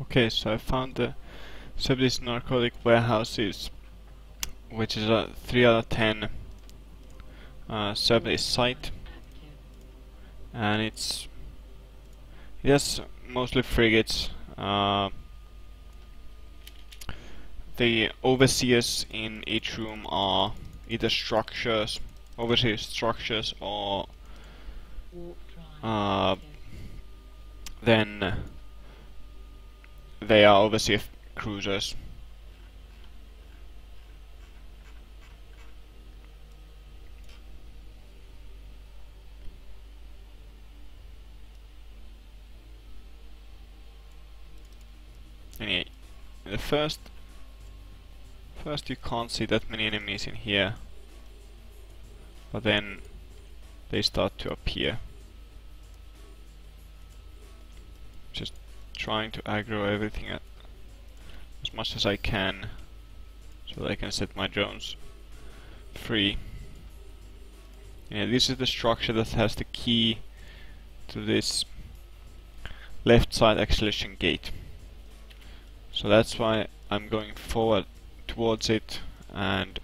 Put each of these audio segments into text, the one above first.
Okay, so I found the Serpentis Narcotic warehouses, which is a 3 out of 10 Serpentis site, and it has mostly frigates. The overseers in each room are either overseer structures, or then they are overseer cruisers. Anyway, the first you can't see that many enemies in here, but then they start to appear. Just trying to aggro everything as much as I can, so that I can set my drones free. Yeah, this is the structure that has the key to this left side escalation gate. So that's why I'm going forward towards it, and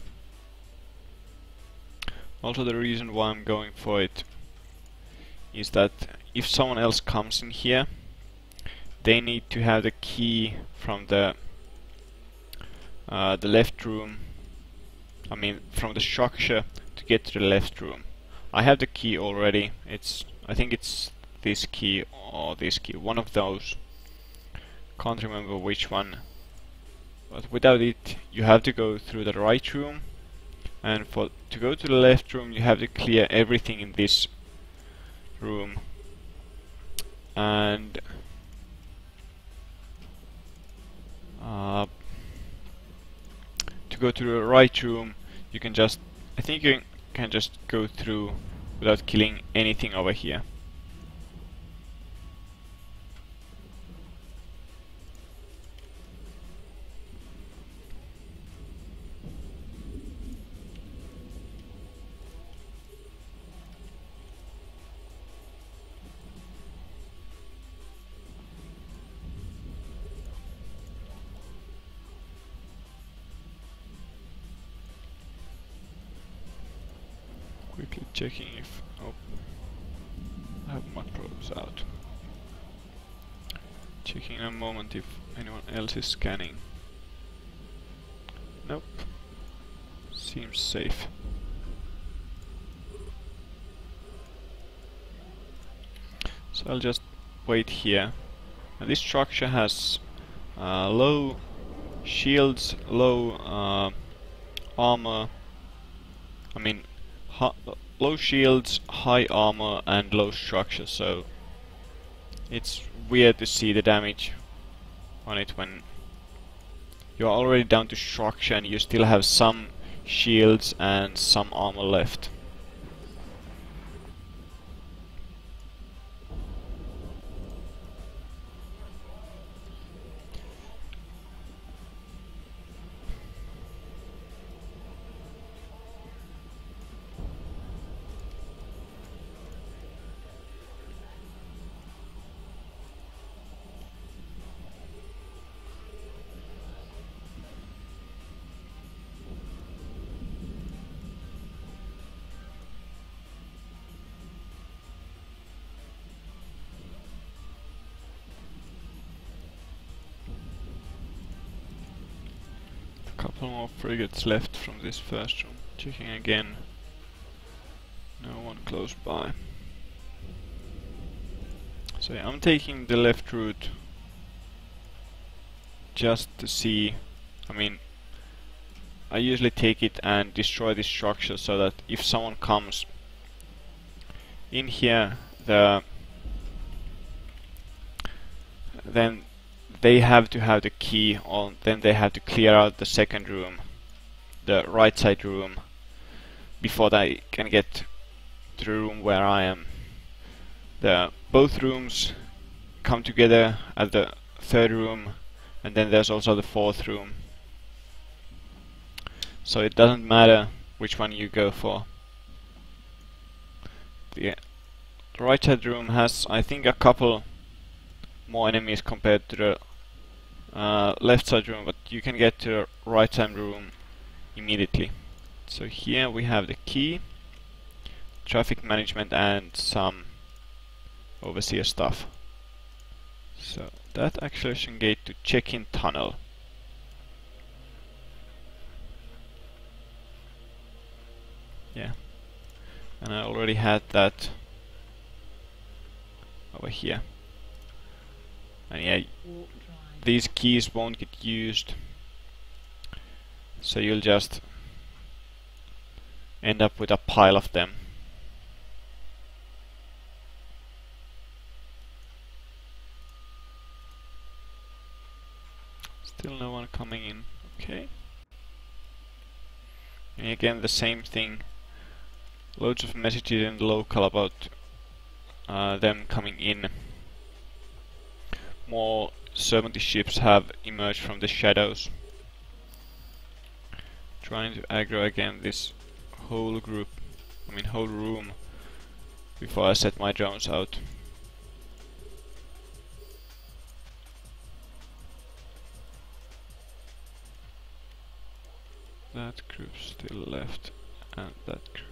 also the reason why I'm going for it is that if someone else comes in here, they need to have the key from the left room, from the structure, to get to the left room. I have the key already. I think it's this key or this key, one of those. Can't remember which one. But without it, you have to go through the right room, and to go to the left room, you have to clear everything in this room. And to go to the right room, I think you can just go through without killing anything over here. Quickly checking if... oh, I have my probes out. Checking in a moment if anyone else is scanning. Nope. Seems safe. So I'll just wait here. And this structure has low shields, low armor. Low shields, high armor, and low structure, so it's weird to see the damage on it when you're already down to structure and you still have some shields and some armor left. Couple more frigates left from this first room. Checking again. No one close by. So yeah, I'm taking the left route just to see. I usually take it and destroy this structure so that if someone comes in here, then they have to have the key, or then they have to clear out the second room, the right side room, before they can get to the room where I am. Both rooms come together at the third room, and then there's also the fourth room. So it doesn't matter which one you go for. The right side room has, I think, a couple more enemies compared to the left side room, but you can get to the right side room immediately. So here we have the key, traffic management, and some overseer stuff. So that acceleration gate to check-in tunnel. Yeah, and I already had that over here. And yeah, these keys won't get used, so you'll just end up with a pile of them. Still no one coming in. Okay. And again the same thing. Loads of messages in the local about them coming in. More Serpentis ships have emerged from the shadows. Trying to aggro again this whole group, whole room, before I set my drones out. That group still left, and that group.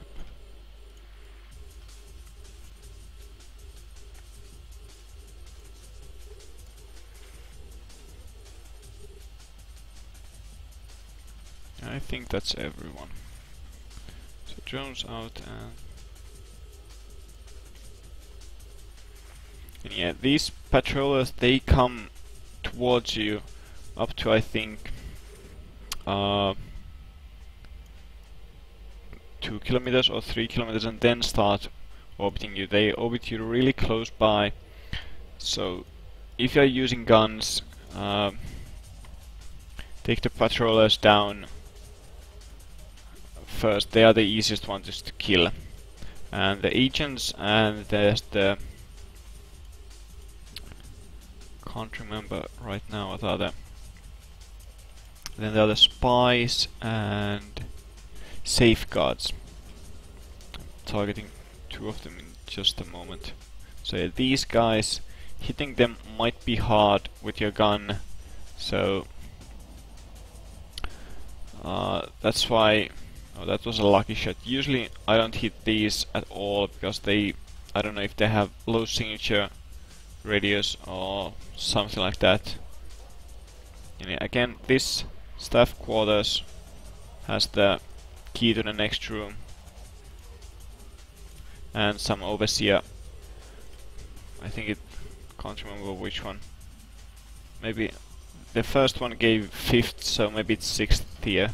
I think that's everyone. So drones out, and yeah, these patrollers, they come towards you up to I think 2 kilometers or 3 kilometers, and then start orbiting you. They orbit you really close by. So if you're using guns, take the patrollers down first. They are the easiest ones to kill. And the agents, and there's the... can't remember right now what are the... Then there are the spies and safeguards. I'm targeting 2 of them in just a moment. So yeah, these guys, hitting them might be hard with your gun. So that's why... Oh, that was a lucky shot. Usually I don't hit these at all because they... I don't know if they have low signature radius or something like that. And yeah, again, this staff quarters has the key to the next room. And some overseer. I think it... can't remember which one. Maybe the first one gave 5th, so maybe it's 6th tier.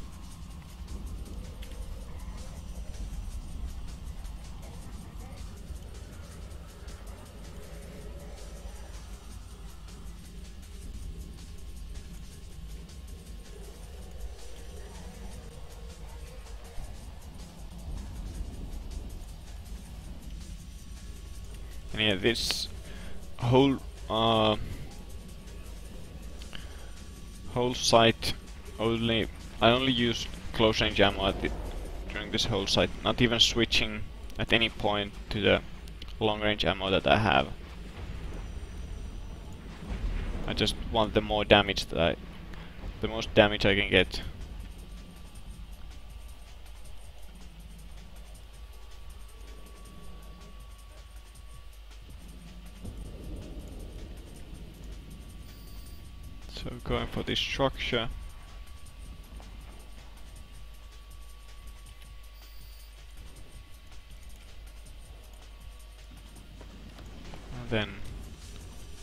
And yeah, this whole whole site I only use close range ammo during this whole site, not even switching at any point to the long range ammo that I have. I just want the more damage the most damage I can get. So going for this structure. And then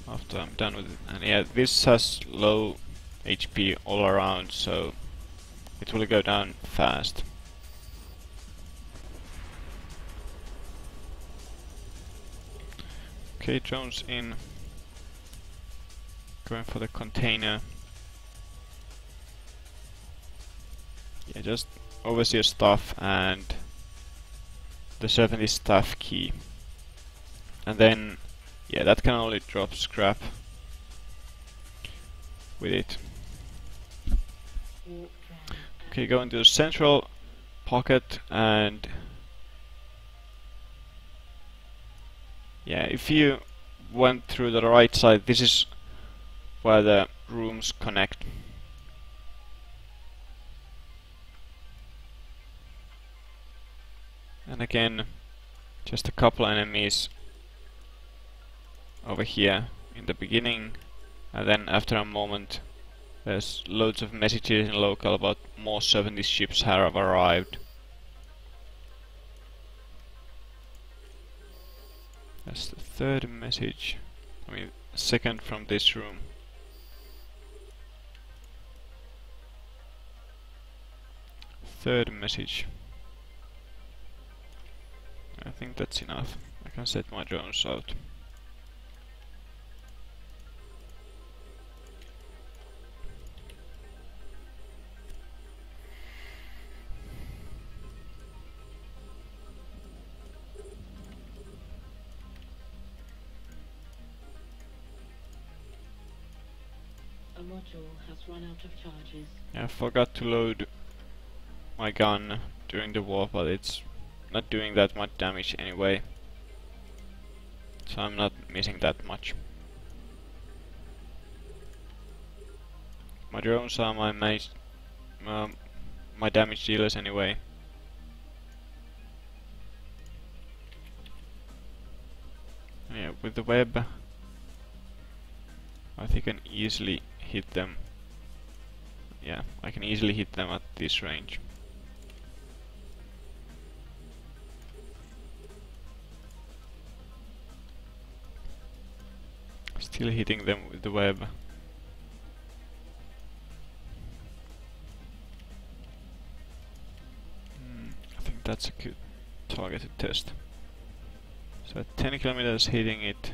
after I'm done with it, and yeah, this has low HP all around, so it will go down fast. Okay, drones in. Going for the container. Yeah, just overseer stuff and the Serpentis staff key. And then, yeah, that can only drop scrap with it. Okay, go into the central pocket, and yeah, if you went through the right side, this is where the rooms connect. And again, just a couple enemies over here in the beginning, and then after a moment there's loads of messages in local about more Serpentis ships have arrived. That's the third message. I mean, second from this room. Third message. I think that's enough. I can set my drones out. A module has run out of charges. Yeah, I forgot to load my gun during the war, but it's not doing that much damage anyway, so I'm not missing that much. My drones are my damage dealers anyway. Yeah, with the web I think I can easily hit them. Yeah, I can easily hit them at this range. Still hitting them with the web. I think that's a good targeted test. So at 10 kilometers hitting it,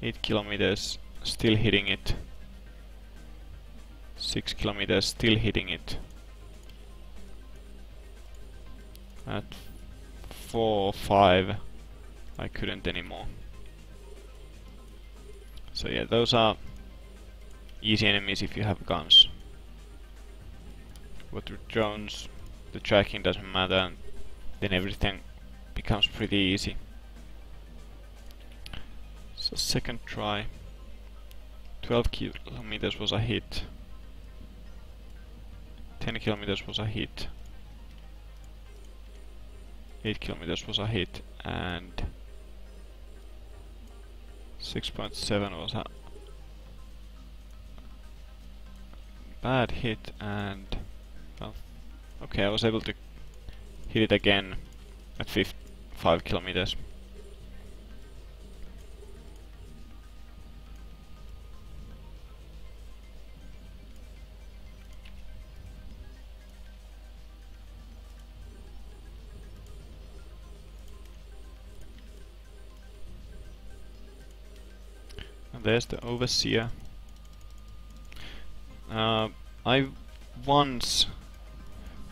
8 kilometers still hitting it, 6 kilometers still hitting it, at 4 or 5 I couldn't anymore. So yeah, those are easy enemies if you have guns. But with drones the tracking doesn't matter, and then everything becomes pretty easy. So second try, 12 kilometers was a hit, 10 kilometers was a hit, 8 kilometers was a hit, and 6.7 was a bad hit, and well, okay, I was able to hit it again at 5 kilometers. And there's the overseer. I once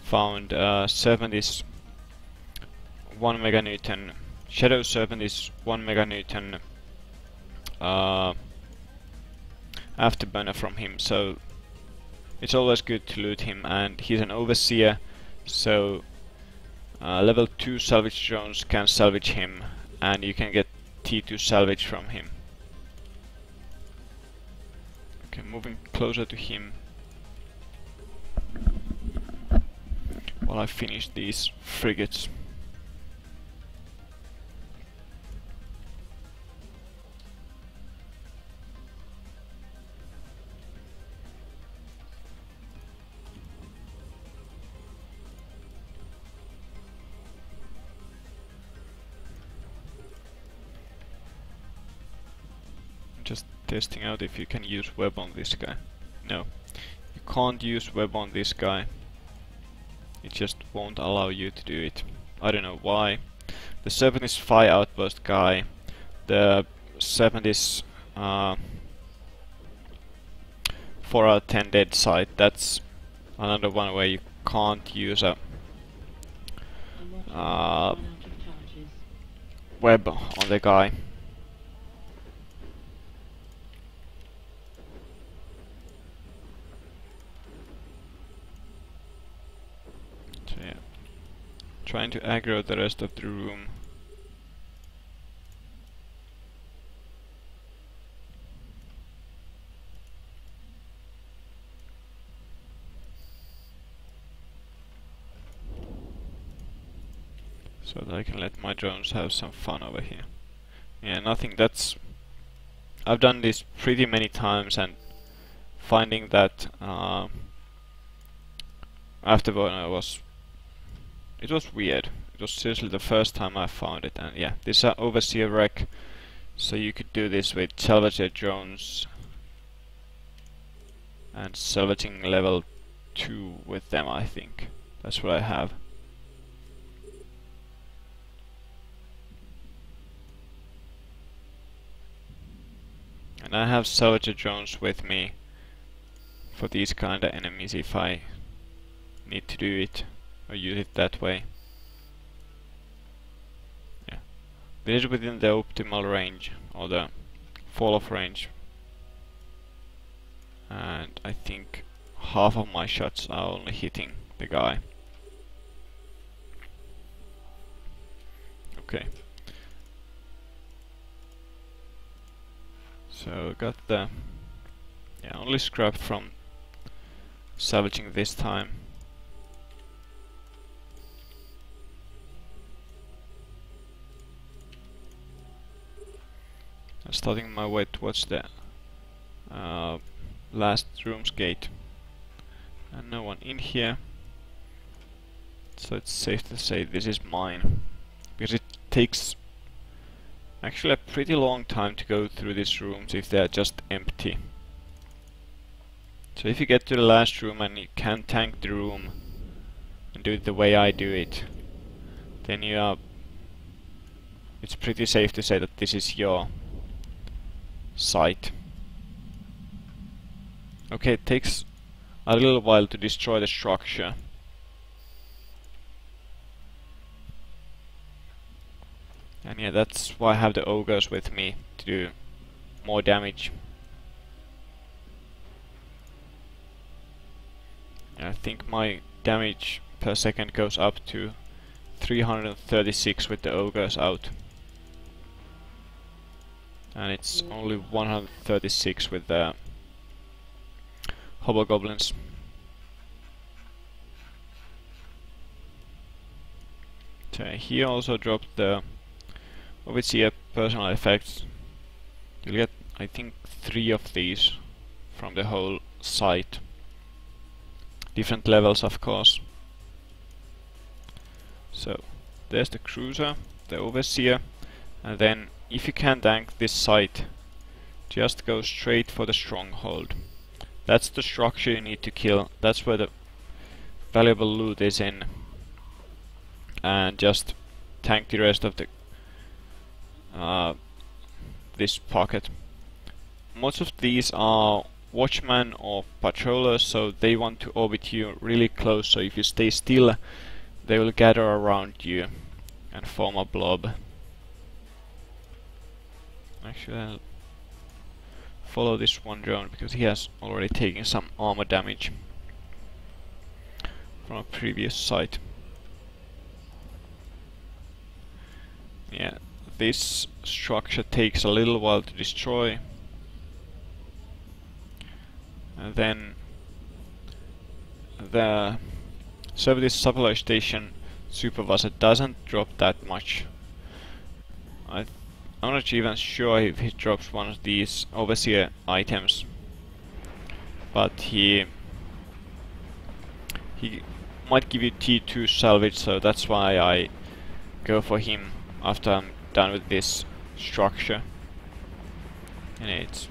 found Serpentis 1 meganewton, Shadow Serpentis 1 meganewton afterburner from him, so it's always good to loot him, and he's an overseer, so level 2 salvage drones can salvage him, and you can get T2 salvage from him. Okay, moving closer to him while I finish these frigates. Just testing out if you can use web on this guy. No, you can't use web on this guy. It just won't allow you to do it. I don't know why. The Serpentis 5 outpost guy, the Serpentis 4 out of 10 dead site, that's another one where you can't use a web on the guy. So yeah, trying to aggro the rest of the room. so that I can let my drones have some fun over here. Yeah, nothing. That's... I've done this pretty many times, and finding that afterward it was weird. It was seriously the first time I found it, and yeah, this is an overseer wreck, so you could do this with salvager drones and salvaging level 2 with them, I think. That's what I have. And I have salvager drones with me for these kind of enemies if I need to do it or use it that way. Yeah, this is within the optimal range, or the fall off range, and I think half of my shots are only hitting the guy. Okay. So got the only scrap from salvaging this time. I'm starting my way towards the last room's gate, and no one in here, so it's safe to say this is mine, because it takes actually a pretty long time to go through these rooms if they are just empty. So if you get to the last room and you can't tank the room and do it the way I do it, then it's pretty safe to say that this is your site. Okay, it takes a little while to destroy the structure. And yeah, that's why I have the ogres with me, to do more damage. And I think my damage per second goes up to 336 with the ogres out. And it's only 136 with the hobgoblins. So he also dropped the overseer personal effects. You'll get, I think, 3 of these from the whole site. Different levels, of course. So there's the cruiser, the overseer, and then if you can't tank this site, just go straight for the stronghold. That's the structure you need to kill. That's where the valuable loot is in. And just tank the rest of the this pocket. Most of these are watchmen or patrollers, so they want to orbit you really close, so if you stay still they will gather around you and form a blob. Actually, I'll follow this one drone because he has already taken some armor damage from a previous site. Yeah, this structure takes a little while to destroy, and then the service supply station supervisor doesn't drop that much. I'm not even sure if he drops one of these overseer items, but he might give you T2 salvage, so that's why I go for him after I'm done with this structure. And it's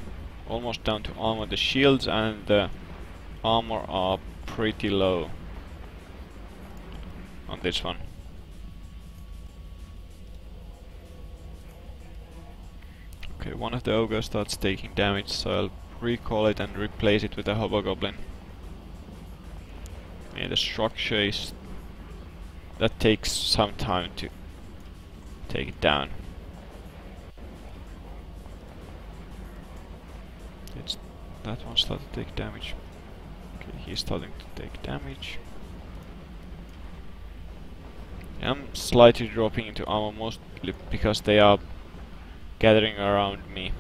almost down to armor. The shields and the armor are pretty low on this one. Okay, one of the ogres starts taking damage, so I'll recall it and replace it with a hobgoblin. Yeah, the structure is... that takes some time to take it down. That one started to take damage. Okay, he's starting to take damage. I'm slightly dropping into armor, mostly because they are gathering around me.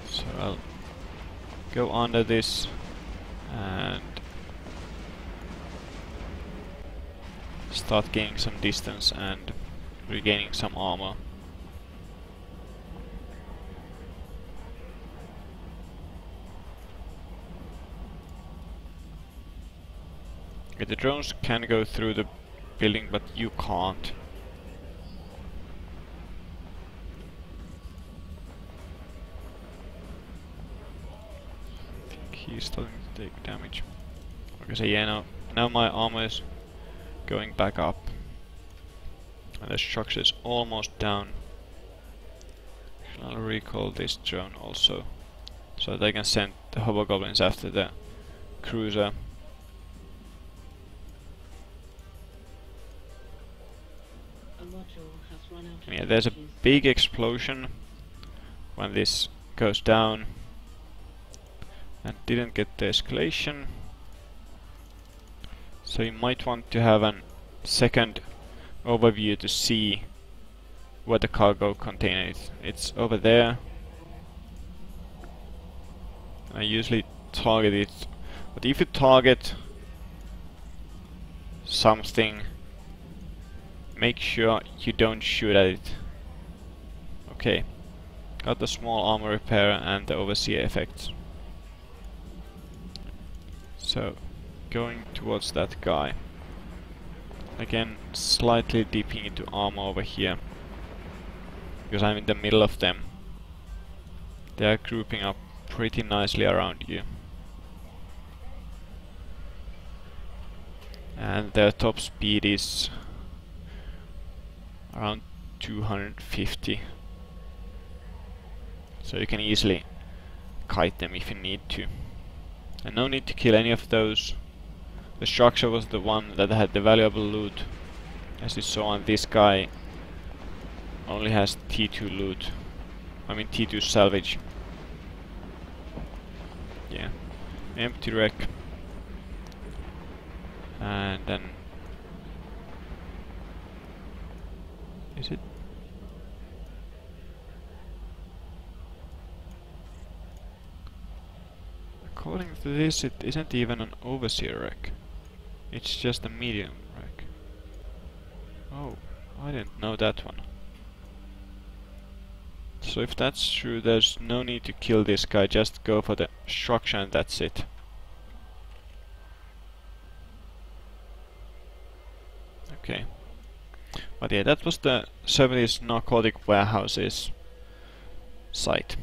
So I'll go under this and start gaining some distance and regaining some armor. Okay, the drones can go through the building, but you can't. I think he's starting to take damage. Okay, so yeah, now my armor is going back up. And the structure is almost down. I'll recall this drone also, so that I can send the hobgoblins after the cruiser. A module has run out of Yeah, there's a charges. big explosion when this goes down, and didn't get the escalation. So you might want to have a second overview to see where the cargo container is. It's over there. I usually target it, but if you target something, make sure you don't shoot at it. Okay, got the small armor repair and the overseer effects. So, going towards that guy. Again, slightly dipping into armor over here, because I'm in the middle of them. They are grouping up pretty nicely around you. And their top speed is around 250. So you can easily kite them if you need to. And no need to kill any of those. The structure was the one that had the valuable loot. As you saw, and this guy only has T2 loot. I mean T2 salvage. Yeah. Empty wreck. And then... Is it? According to this, it isn't even an overseer wreck. It's just a medium wreck. Oh, I didn't know that one. So if that's true, there's no need to kill this guy, just go for the structure and that's it. Okay. But yeah, that was the Serpentis Narcotic Warehouses site.